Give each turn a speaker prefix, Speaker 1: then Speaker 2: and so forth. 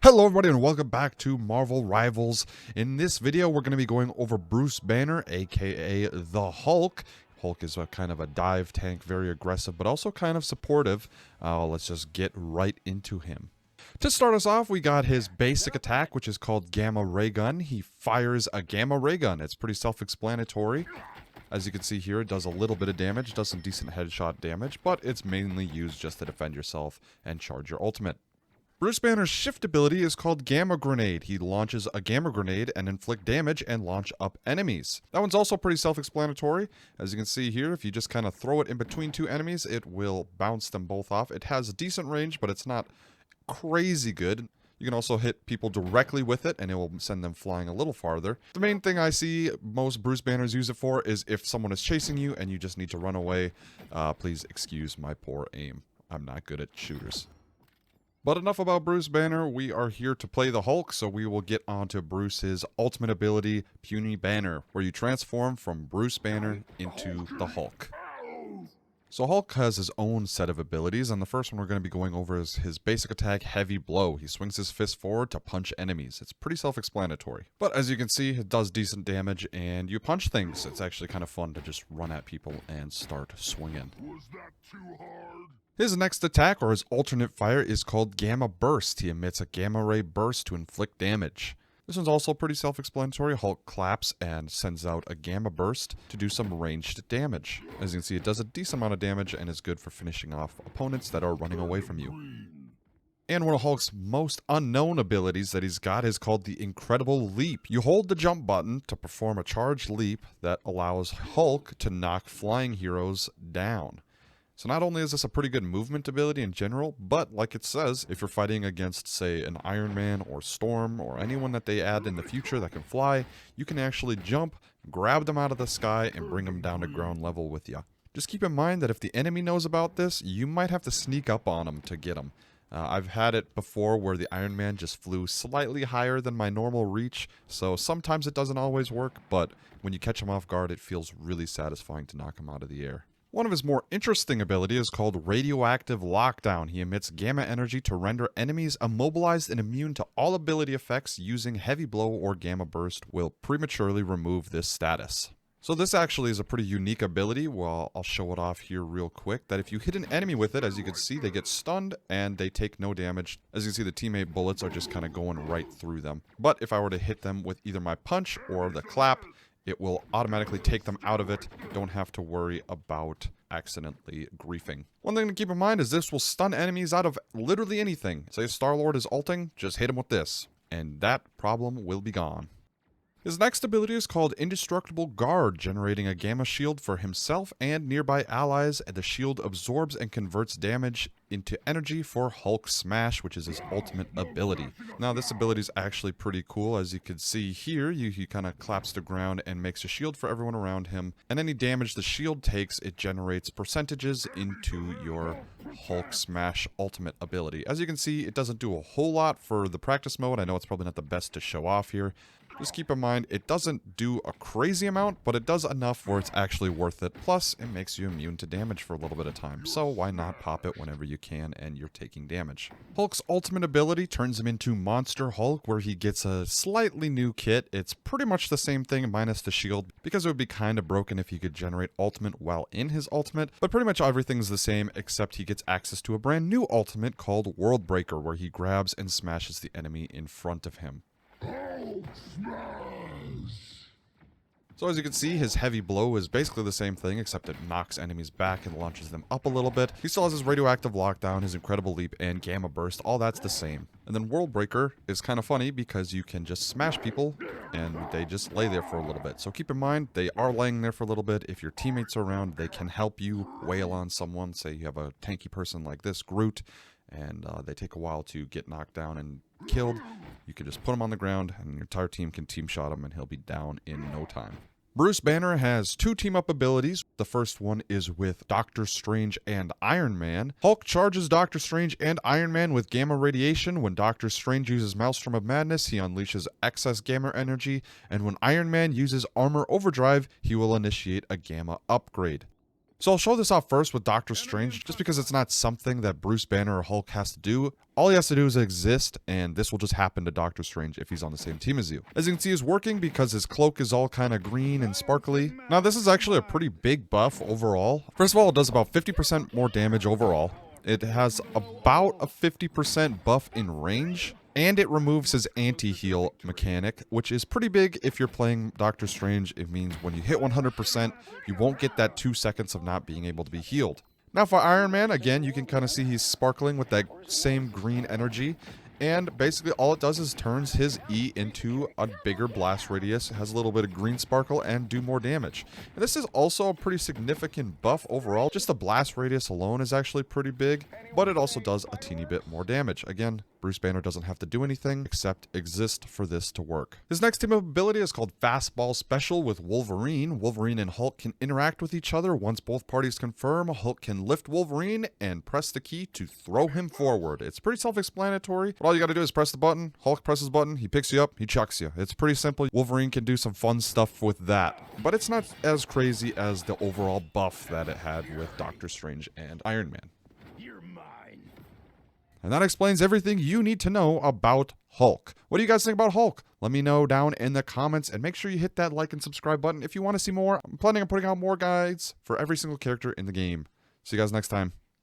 Speaker 1: Hello everybody and welcome back to Marvel Rivals. In this video we're going to be going over Bruce Banner, aka the Hulk. Hulk is a kind of a dive tank, very aggressive but also kind of supportive. Let's just get right into him. To start us off, we got his basic attack, which is called Gamma Ray Gun. He fires a Gamma Ray Gun. It's pretty self-explanatory. As you can see here, it does a little bit of damage, does some decent headshot damage, but it's mainly used just to defend yourself and charge your ultimate. Bruce Banner's shift ability is called Gamma Grenade. He launches a Gamma Grenade and inflict damage and launch up enemies. That one's also pretty self-explanatory. As you can see here, if you just kind of throw it in between two enemies, it will bounce them both off. It has a decent range, but it's not crazy good. You can also hit people directly with it, and it will send them flying a little farther. The main thing I see most Bruce Banners use it for is if someone is chasing you and you just need to run away. Please excuse my poor aim. I'm not good at shooters. But enough about Bruce Banner. We are here to play the Hulk, so we will get on to Bruce's ultimate ability, Puny Banner, where you transform from Bruce Banner into the Hulk. So Hulk has his own set of abilities, and the first one we're going to be going over is his basic attack, Heavy Blow. He swings his fist forward to punch enemies. It's pretty self-explanatory. But as you can see, it does decent damage, and you punch things. It's actually kind of fun to just run at people and start swinging.
Speaker 2: Was that too hard?
Speaker 1: His next attack, or his alternate fire, is called Gamma Burst. He emits a gamma ray burst to inflict damage. This one's also pretty self-explanatory. Hulk claps and sends out a gamma burst to do some ranged damage. As you can see, it does a decent amount of damage and is good for finishing off opponents that are running away from you. And one of Hulk's most unknown abilities that he's got is called the Incredible Leap. You hold the jump button to perform a charged leap that allows Hulk to knock flying heroes down. So not only is this a pretty good movement ability in general, but like it says, if you're fighting against, say, an Iron Man or Storm or anyone that they add in the future that can fly, you can actually jump, grab them out of the sky, and bring them down to ground level with you. Just keep in mind that if the enemy knows about this, you might have to sneak up on them to get them. I've had it before where the Iron Man just flew slightly higher than my normal reach, so sometimes it doesn't always work, but when you catch him off guard, it feels really satisfying to knock him out of the air. One of his more interesting abilities is called Radioactive Lockdown. He emits gamma energy to render enemies immobilized and immune to all ability effects. Using Heavy Blow or Gamma Burst will prematurely remove this status. So this actually is a pretty unique ability. Well, I'll show it off here real quick. That if you hit an enemy with it, as you can see, they get stunned and they take no damage. As you can see, the teammate bullets are just kind of going right through them. But if I were to hit them with either my punch or the clap, it will automatically take them out of it. Don't have to worry about accidentally griefing. One thing to keep in mind is this will stun enemies out of literally anything. Say Star-Lord is ulting, just hit him with this, and that problem will be gone. His next ability is called Indestructible Guard, generating a gamma shield for himself and nearby allies, and the shield absorbs and converts damage into energy for Hulk Smash, which is his ultimate ability. Now this ability is actually pretty cool. As you can see here, he kind of claps to ground and makes a shield for everyone around him, and any damage the shield takes, it generates percentages into your Hulk Smash ultimate ability. As you can see, it doesn't do a whole lot for the practice mode. I know it's probably not the best to show off here. Just keep in mind, it doesn't do a crazy amount, but it does enough where it's actually worth it. Plus, it makes you immune to damage for a little bit of time, so why not pop it whenever you can and you're taking damage. Hulk's ultimate ability turns him into Monster Hulk, where he gets a slightly new kit. It's pretty much the same thing minus the shield, because it would be kind of broken if he could generate ultimate while in his ultimate, but pretty much everything's the same except he gets access to a brand new ultimate called World Breaker, where he grabs and smashes the enemy in front of him.
Speaker 2: Hulk smash!
Speaker 1: So as you can see, his Heavy Blow is basically the same thing, except it knocks enemies back and launches them up a little bit. He still has his Radioactive Lockdown, his Incredible Leap, and Gamma Burst. All that's the same. And then World Breaker is kind of funny because you can just smash people and they just lay there for a little bit. So keep in mind, they are laying there for a little bit. If your teammates are around, they can help you wail on someone. Say you have a tanky person like this, Groot, and they take a while to get knocked down and killed. You can just put him on the ground and your entire team can team shot him and he'll be down in no time. Bruce Banner has two team-up abilities. The first one is with Doctor Strange and Iron Man. Hulk charges Doctor Strange and Iron Man with gamma radiation. When Doctor Strange uses Maelstrom of Madness, he unleashes excess gamma energy, and when Iron Man uses Armor Overdrive, he will initiate a gamma upgrade. So I'll show this off first with Doctor Strange, just because it's not something that Bruce Banner or Hulk has to do. All he has to do is exist, and this will just happen to Doctor Strange if he's on the same team as you. As you can see, he's working because his cloak is all kind of green and sparkly. Now, this is actually a pretty big buff overall. First of all, it does about 50% more damage overall. It has about a 50% buff in range. And it removes his anti-heal mechanic, which is pretty big if you're playing Doctor Strange. It means when you hit 100%, you won't get that 2 seconds of not being able to be healed. Now for Iron Man, again, you can kind of see he's sparkling with that same green energy. And basically all it does is turns his E into a bigger blast radius, has a little bit of green sparkle, and do more damage. And this is also a pretty significant buff overall. Just the blast radius alone is actually pretty big, but it also does a teeny bit more damage. Again, Bruce Banner doesn't have to do anything except exist for this to work. His next team up ability is called Fastball Special with Wolverine. Wolverine and Hulk can interact with each other. Once both parties confirm, Hulk can lift Wolverine and press the key to throw him forward. It's pretty self-explanatory, but all you gotta do is press the button. Hulk presses the button, he picks you up, he chucks you. It's pretty simple. Wolverine can do some fun stuff with that, but it's not as crazy as the overall buff that it had with Doctor Strange and Iron Man. And that explains everything you need to know about Hulk. What do you guys think about Hulk? Let me know down in the comments, and make sure you hit that like and subscribe button if you want to see more. I'm planning on putting out more guides for every single character in the game. See you guys next time.